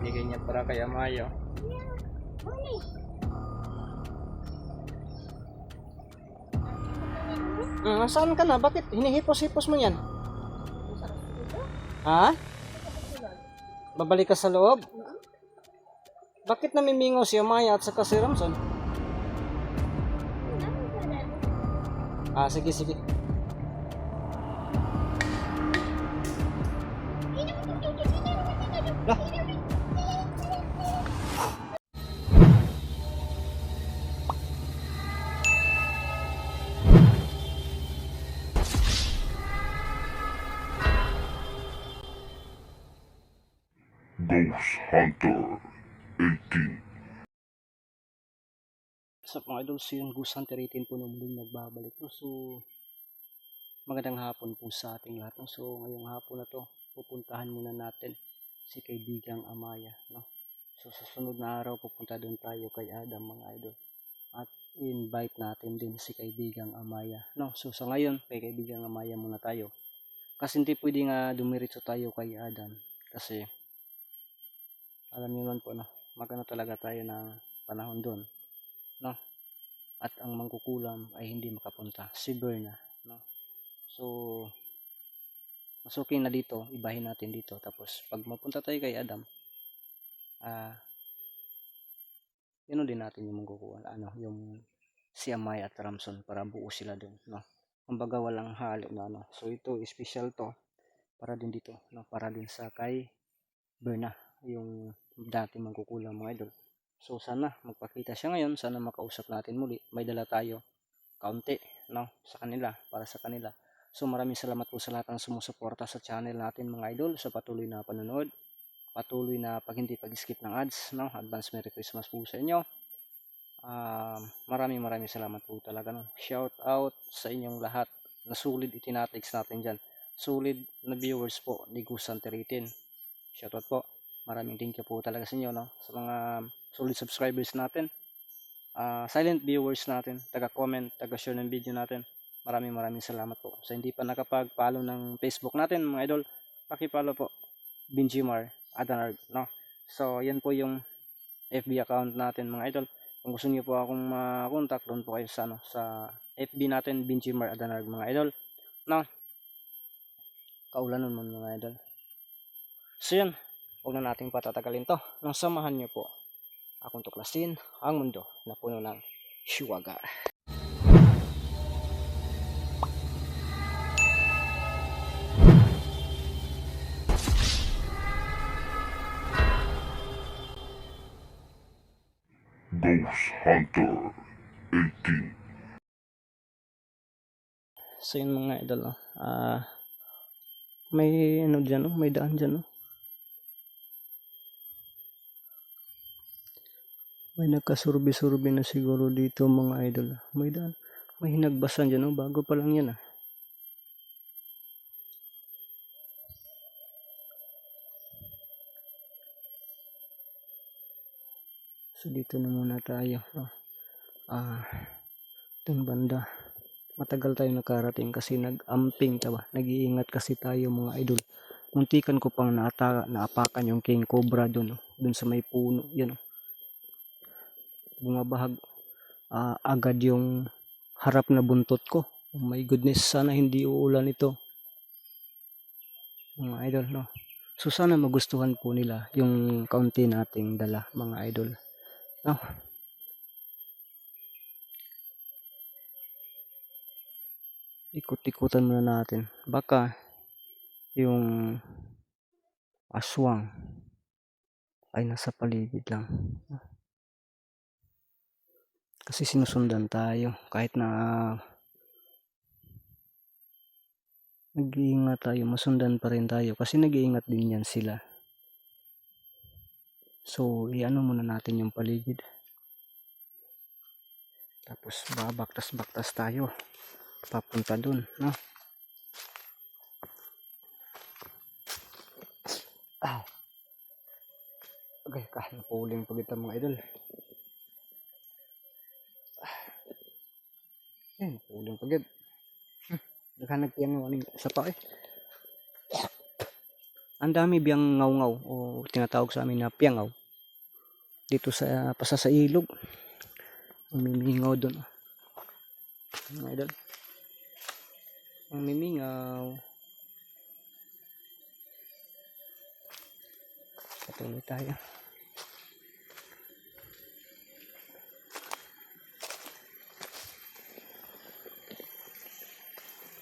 Binigay niya para kay Amayo. Saan ka na? Bakit hinihipos-hipos mo yan? Ha? Babalik ka sa loob? Bakit namimingaw si Amaya at saka si Ramson? Sige, sige. Lah. Ghost Hunter 18. Sa mga idol, so yung Ghost Hunter 18 po na muling nagbabalik. No? So, magandang hapon po sa ating lahat. No? So, ngayong hapon na to, pupuntahan muna natin si kaibigang Amaya. No? So, sa sunod na araw, pupunta doon tayo kay Adam, mga idol. At invite natin din si kaibigang Amaya. No? So, sa ngayon, kay kaibigang Amaya muna tayo. Kasi hindi pwede nga dumiretso tayo kay Adam. Kasi, alam niyo man po, no? Magano talaga tayo ng panahon doon. No? At ang mangkukulam ay hindi makapunta, si Berna, no? So mas okay na dito, ibahin natin dito, tapos pag mapunta tayo kay Adam, yun din natin yung mangkukulam, yung si Amaya at Ramson, para buo sila doon, no? Kumbaga walang halo na, no? So ito special to para din dito, no? Para din sa kay Berna, yung dati mangkukulam, mga idol. So sana magpakita siya ngayon, sana makausap natin muli, may dala tayo kaunti, no, sa kanila, para sa kanila. So maraming salamat po sa lahat ng sumusuporta sa channel natin, mga idol, sa patuloy na panonood, patuloy na pag-skip ng ads, no. Advance Merry Christmas po sa inyo. Maraming salamat po talaga, no. Shout out sa inyong lahat na solid itinatics natin dyan, solid na viewers po ni Ghost Hunter 18. Shout out po, maraming thank you po talaga sa inyo, no, sa mga solid subscribers natin, silent viewers natin, taga-comment, taga-share ng video natin. Maraming salamat po. Sa hindi pa nakapag-follow ng Facebook natin, mga idol, paki-follow po, Benjimar Adanarg, no? So, yan po yung FB account natin, mga idol. Kung gusto niyo po akong ma-contact, doon po kayo sa, sa FB natin, Benjimar Adanarg, mga idol, no? Kaulanan mo, mga idol. So, yan. Huwag na nating patatagalin to. Nang samahan niyo po akong tuklasin ang mundo na puno ng Shuwagar. Ghost Hunter 18. So yun, mga idol, no? May ano dyan, no? May daan dyan, no? May nagkasurbi-surbi na siguro dito, mga idol. May daan, may hinagbasan dyan, no? Bago pa lang yan, So dito na muna tayo, no? Itong banda, matagal tayo nakarating kasi nag-amping, diba? Nag-iingat kasi tayo, mga idol. Muntikan ko pang naapakan yung king cobra doon, no? Doon sa may puno, yan, no? Bumabahag agad yung harap na buntot ko. Oh my goodness, sana hindi uulan ito, mga idol, no? So sana magustuhan po nila yung kaunti nating dala, mga idol, no? Ikot-ikutan muna natin, baka yung aswang ay nasa paligid lang, kasi sinusundan tayo kahit na nag-iingat tayo, masundan pa rin tayo kasi nag-iingat din yan sila. So iano muna natin yung paligid, tapos babaktas-baktas tayo papunta dun, no? Okay, napuling pag ito, mga idol. Napuling pag ito. Naghanag yan ng isa pa, Ang dami biyang ngaw-ngaw o tinatawag sa amin na piyangaw. Dito sa pasa sa ilog. Umimingaw doon. Mga idol. Umimingaw. Patuloy tayo.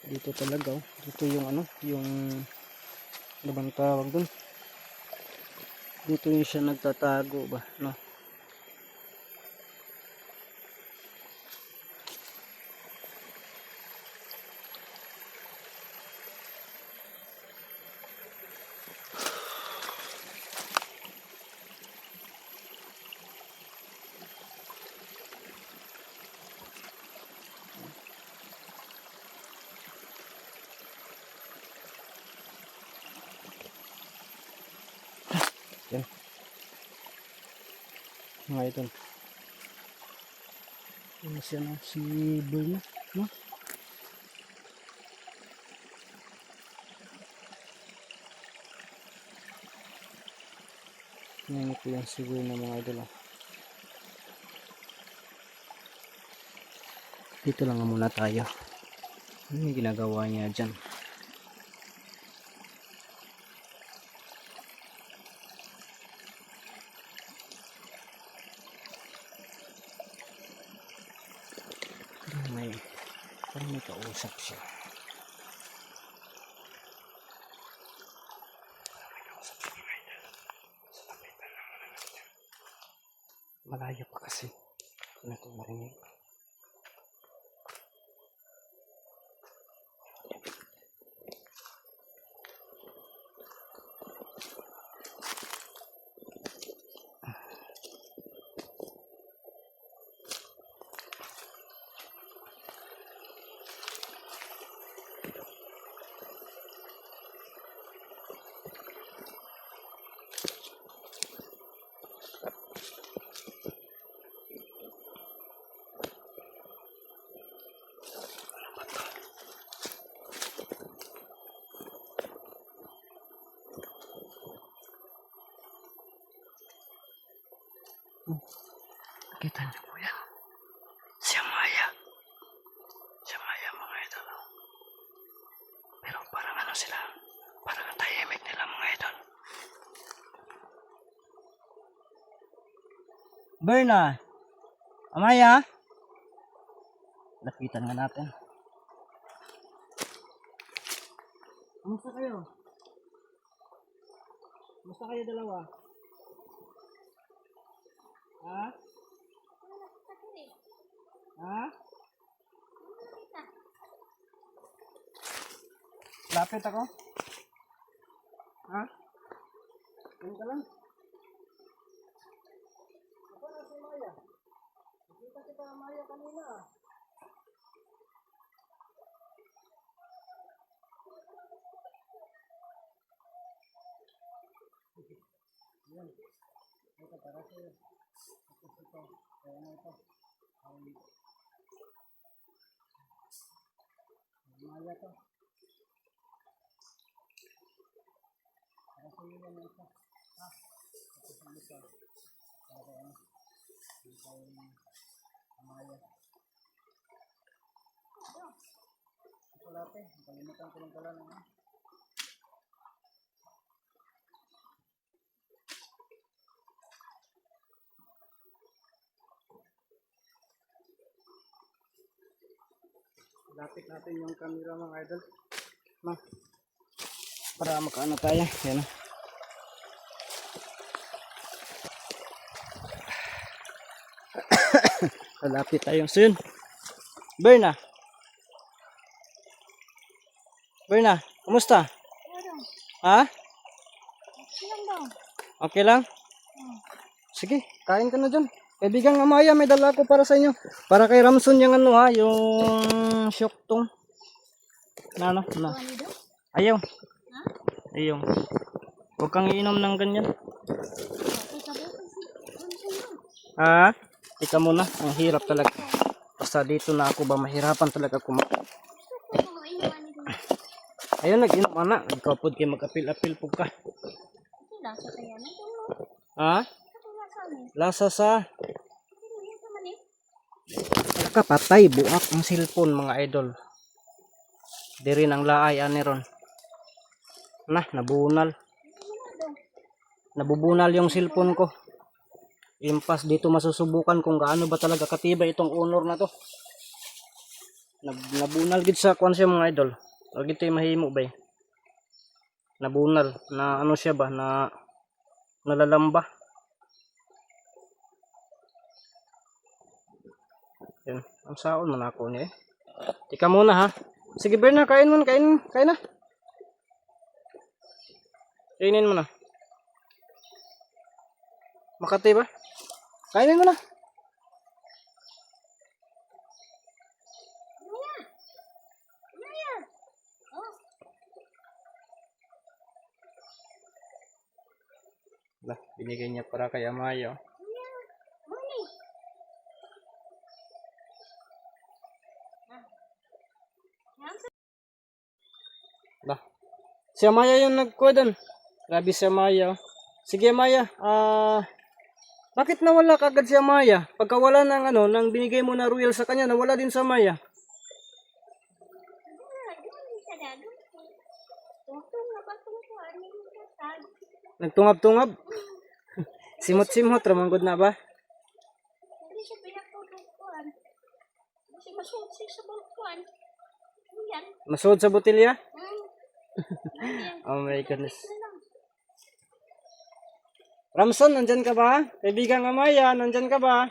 Dito talaga oh. Dito yung yung ano bang tawag doon? Dito yung siya nagtatago ba, no? Yan. Mga idol. Ano siya na? Si Berna, no? Yan ito yung siguro ng mga idol. Dito lang muna tayo. Ano yung ginagawa niya dyan? Parang may kausap siya. Malayo pa kasi. Hindi natin marinig. Kita niyo po yan. Si Amaya. Si Amaya mga idol. Pero parang ano sila. Parang ang tahimik nila mga idol. Berna. Amaya. Lapitan nga natin. Kamusta kayo? Kamusta kayo dalawa? Ha? Ha? Lapit ako? Ha? Yan ka lang? Ako na si Maya. Nakita kita Maya kanina. Yan. Ito para sa'yo. Ito. Kaya na ito. Maya to. Para sa'yo yan na ito. Ha? Ito sa isa. Para ano? Ito yung Maya. Ito latte. Kalimutan ko lang pala na. Lapit natin yung camera mga idol. No? Para makaano tayo. Yan. Lapit tayo. So yun. Berna. Berna, kumusta? Ha? Okay lang? Sige, kain ka na dyan. Kaibigang Amaya, may dala ko para sa inyo. Para kay Ramson yung ano ha, yung syoktong. Na ano? Na. Ayaw. Ayaw. Huwag kang iinom ng ganyan. Ha? Ika muna, ang hirap talaga. Basta dito na ako ba, mahirapan talaga kumain. Ayun, nag-inom anak. Ikaw po kayo mag-apil-apil po ka. Ha? Ako nga sa amin. Lasa sa... Hindi yan sa mani. Wala ka patay, buak ang cellphone mga idol. Di rin ang laay ani ron. Nabunal. Nabubunal yung cellphone ko. Impas dito masusubukan kung gaano ba talaga katibay itong honor na to. Nabunal gid sa kwan siya mga idol. Wag ito mahimo ba eh. Nabunal na ano siya ba na nalalamba. Yan, ang saon man ako niya eh. Tika muna ha. Sige Berna, kain mo, kain na. Kainin mo na. Makati ba? Kainin mo na. Lah, binigay niya para kay Amaya. Lah, si Amaya yung nagkuha doon. Grabe si Amaya. Sige Amaya, bakit nawala kagad si Amaya? Pagka wala ng ano, nang binigay mo na royal sa kanya, nawala din sa Amaya. Nagtungab-tungab. Simot-simot, ramangod na ba? Hindi siya pinagtutukuan. Kasi masuot siya sa balkuan. Yan. Masuod sa botilya? Yan. Oh my goodness. Ramson, nandyan ka ba? Kaibigang Amaya, nandyan ka ba?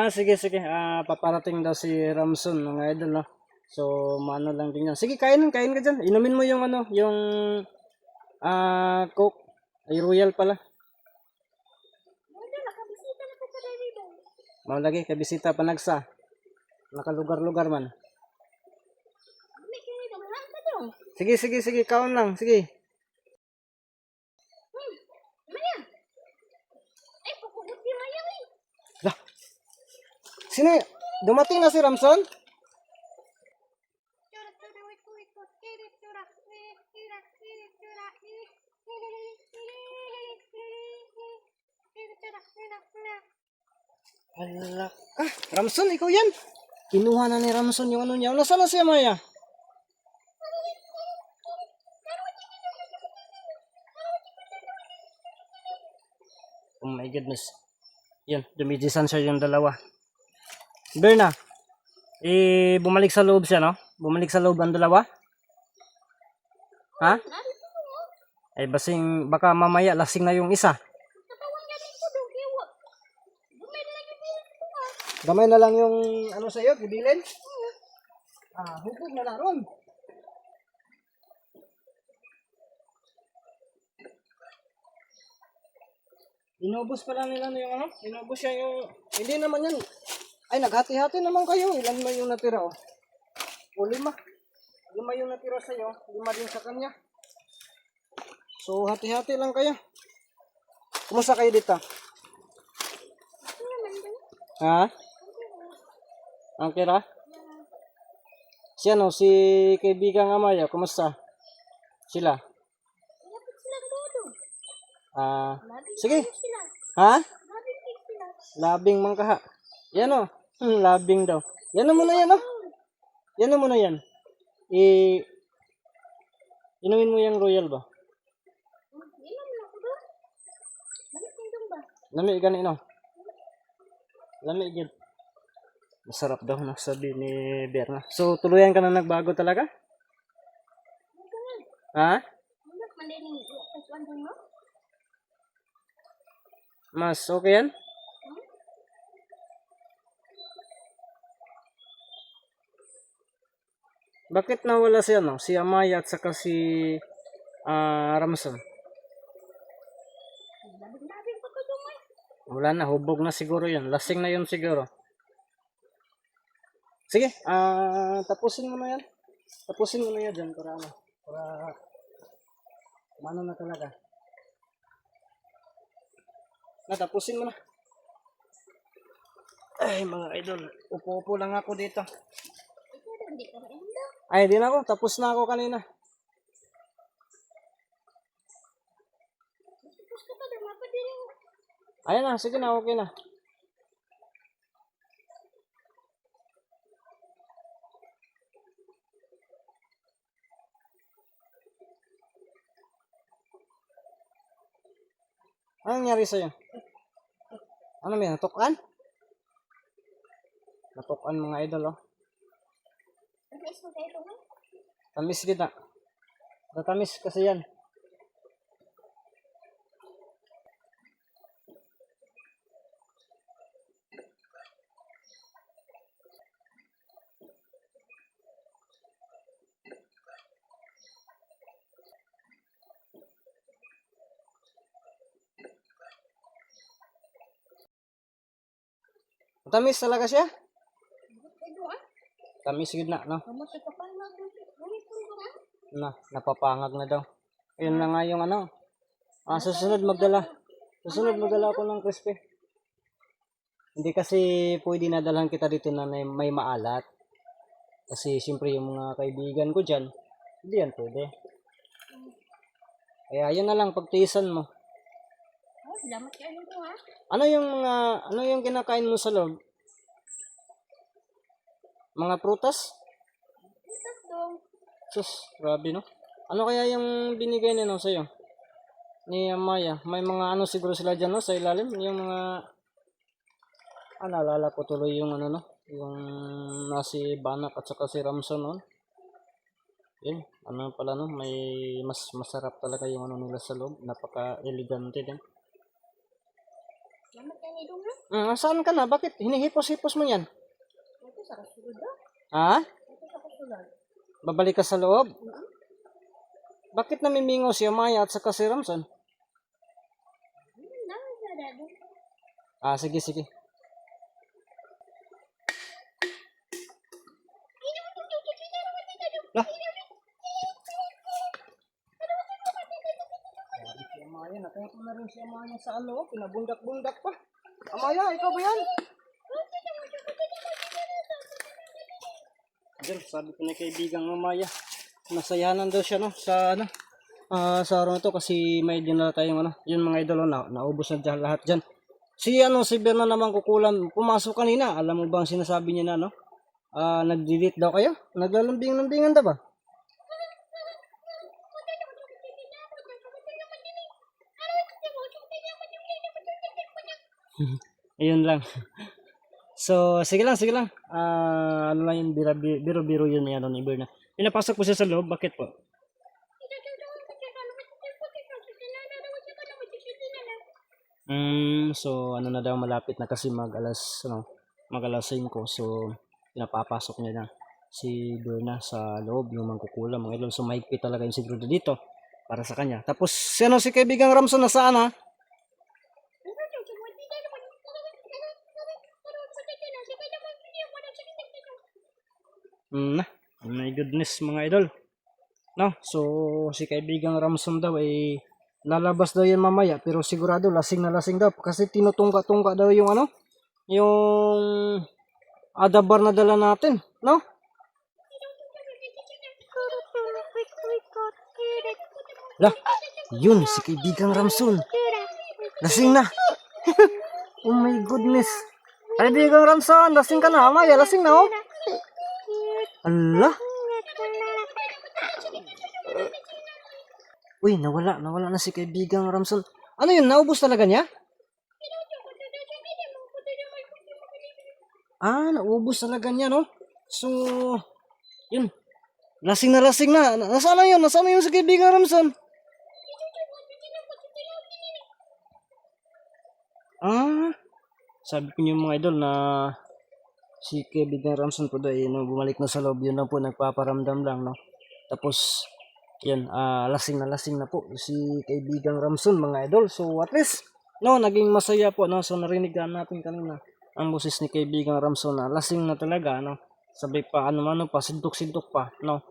Sige. Paparating daw si Ramson, mga idol, no? So, maano lang din yan. Sige, kain ka dyan. Inumin mo yung ano, yung Coke. Ay, Royal pala. Wala, nakabisita na ko sa dito. Maulagi, kabisita, panagsa. Nakalugar-lugar man. May kaya naman ka daw. Sige, kaon lang, sige. Maya. Ay, pukugot si Maya eh. Lah, sino? Dumating na si Ramson? Hala ka. Ramson, ikaw yan. Kinuha na ni Ramson yung ano niya. Nasaan na si Amaya? Oh my goodness. Yan, dumidisan siya yung dalawa. Berna, bumalik sa loob siya, no? Bumalik sa loob ang dalawa? Ha? Ay, basing, baka mamaya lasing na yung isa. Katawan niya dito daw. Kaya bumili na yung dito. Gamay na lang yung ano sa'yo, gibilin? Hukog na lang ron. Inubos pala nila yung ano? Inubos siya yung... Hindi naman yan. Ay, naghati-hati naman kayo. Ilan ba yung natira, oh? O, 5. 5 yung natira sa'yo. 5 din sa kanya. So, hati-hati lang kayo. Kumusta kayo dito? Ha? Ang kira? Si ano, si kaibigang Amaya, kumusta? Sila? Lapit silang dodo. Sige. Sila. Ha? Labing big sila. Labing mangkaha. Yan o. Labing daw. Yan na muna yan o. Yan na muna yan. Inumin mo yung royal ba? Ilan na ako doon? Lamit nindong ba? Lami gani no. Lami gid. Masarap daw na sabi ni Berna. So tuluyan ka na nagbago talaga? Ha? Anak, mandiling kasuan doon mo? Mas okay yan? Bakit nawala si ano? Si Amaya at saka si Ramson? Labing pa ko doon eh. Wala na, hubog na siguro yun. Lasing na yun siguro. Sige, tapusin mo na yan. Tapusin mo na yan dyan para ano. Para ano na talaga. Tapusin mo na. Ay mga idol, upo-upo lang ako dito. Ikaw daw, hindi ka mainda. Ay, di na ako. Tapos na ako kanina. Gusto ka daw, mapadiri mo. Ayan na, sige na, okay na. Ano nangyari sa'yo? Ano may natukan? Natukan mga idol, oh. Nag-iis mo tayo mo? Tamis kita. Tatamis kasi yan. Tamis talaga siya. Ito ah. Tamis gid na, no? Kamusta ka pa na? Ngunit ko ba? Na, napapangag na daw. Ayun na nga yung ano. Susunod magdala. Susunod magdala ako ng crispy. Hindi kasi pwede nadalhan kita dito na may maalat. Kasi siyempre yung mga kaibigan ko dyan, hindi yan pwede. Kaya yun na lang, pagtiisan mo. Oh, salamat kayo nito ha. Ano yung kinakain mo sa loob? Mga prutas? Ito dong. Sus, grabe no. Ano kaya yung binigay niya no sa'yo? Ni Maya. May mga ano siguro sila dyan no sa ilalim. Yung mga... naalala ko tuloy yung ano no. Yung nasi Banak at saka si Ramson no. Yun, ano pala no. May mas masarap talaga yung ano nila sa loob. Napaka-elegante din. Salamat kayo nito ha. Saan ka na? Bakit? Hinihipos-hipos mo yan? Ito sa kasulod daw. Ha? Ito sa kasulod. Babalik ka sa loob? Bakit namimingaw si Maya at saka si Ramson? Sige, sige. Lah. Si Amaya, nakita na rin si Amaya sa ano, pinabundak-bundak pa. Amaya, ikaw ba yan? Diyan, sabi ko na kaibigang Amaya, nasayanan daw siya no, sa ano, sa araw na to kasi may dinala tayong ano, yun mga idol, naubos na dyan, lahat dyan. Si Berna naman kukulam, pumasok kanina, alam mo ba ang sinasabi niya na no? Nag-delete daw kayo? Naglalambing-lambingan daw ba? Ayun lang. So, sige lang, sige lang. Ano lang yun, biro-biro yun ni ano ni Berna. Pinapasok po siya sa loob, bakit po? So ano na daw malapit na kasi mag alas 5. So pinapapasok niya na si Berna sa loob yung mangkukulam mga idol. So mahigpit talaga yung siguro dito para sa kanya. Tapos si kaibigang Ramson nasaan ha? Oh my goodness mga idol. No, so si kaibigang Ramson daw ay lalabas daw yan mamaya pero sigurado lasing na lasing daw kasi tinutungka-tungka daw yung ano, yung adabar na dala natin, no? Lah, yun si kaibigang Ramson. Lasing na. Oh my goodness. Kaibigang Ramson, lasing ka na. Amaya, lasing na oh. Allah. Uy, nawala na si kaibigang Ramson. Ano yun, naubos talaga niya? Naubos talaga niya, no? So, yun. Lasing na. Nasaan na yun? Nasaan na yun si kaibigang Ramson? Sabi ko niyo mga idol na si kaibigang Ramson po daw, bumalik na sa loob, yun lang po, nagpaparamdam lang, no? Tapos, yan, lasing na po si kaibigang Ramson mga idol. So at least no, naging masaya po no. So narinig natin kanina ang boses ni kaibigang Ramson na lasing na talaga no. Sabi pa ano pa sintok pa no.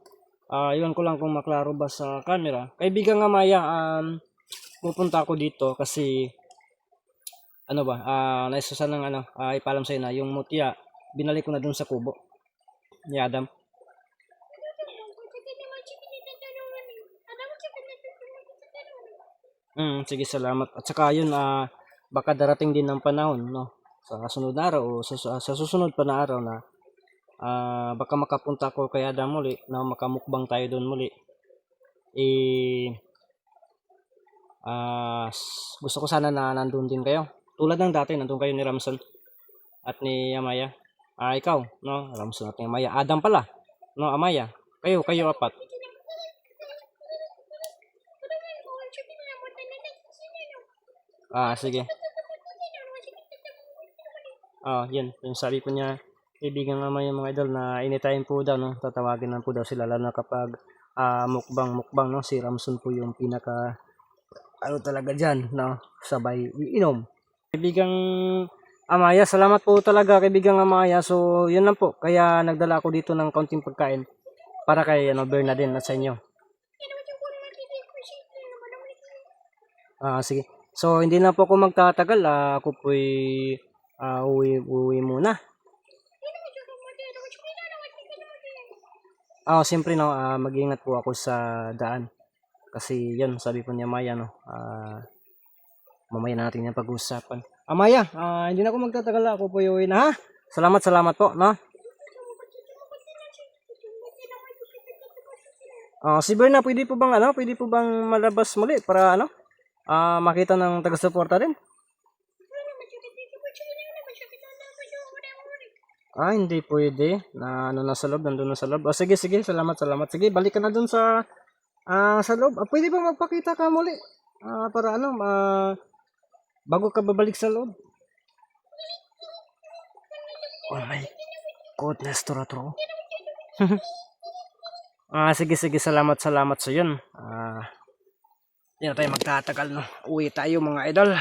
Iwan ko lang kung maklaro ba sa camera. Kaibigang Amaya, pupunta ako dito kasi ano ba, naisusan ng ipalam sa'yo na yung mutya binalik ko na dun sa kubo ni Adam. Sige, salamat. At saka yun, baka darating din ng panahon, no? Sa sunod na araw o sa susunod pa na araw na baka makapunta ko kay Adam muli, na makamukbang tayo doon muli. Gusto ko sana na nandun din kayo. Tulad ng dati, nandun kayo ni Ramson at ni Amaya. Ikaw, no? Ramson at ni Amaya. Adam pala, no? Amaya. Kayo apat. Sige. Yun. Yung sabi po niya, ibigan naman yung mga idol na anytime po daw, no? Tatawagin na po daw sila, lalo na kapag mukbang, no? Si Ramson po yung pinaka, talaga dyan, no? Sabay iinom. Kaibigang Amaya, salamat po talaga, kaibigang Amaya. So, yun lang po. Kaya nagdala ako dito ng kaunting pagkain para kay Bernadine at sa inyo. Sige. So, hindi na po ako magtatagal. Ako po'y uwi muna. Siyempre, no, mag-ingat po ako sa daan. Kasi, yun, sabi po niya Maya, no, mamaya natin yung pag-uusapan. Maya, hindi na ako magtatagal. Ako po'y uwi na, ha? Salamat po, no? Si Berna, pwede po bang malabas muli para, makita ng taga-suporta din? Hindi pwede. Nasa loob, nandun na sa loob. Sige, salamat. Sige, balik ka na dun sa loob. Pwede ba magpakita ka muli? Para bago ka babalik sa loob. Oh my goodness, Toro. Sige, salamat sa yun. Hindi na tayo magtatagal, no? Uwi tayo mga idol.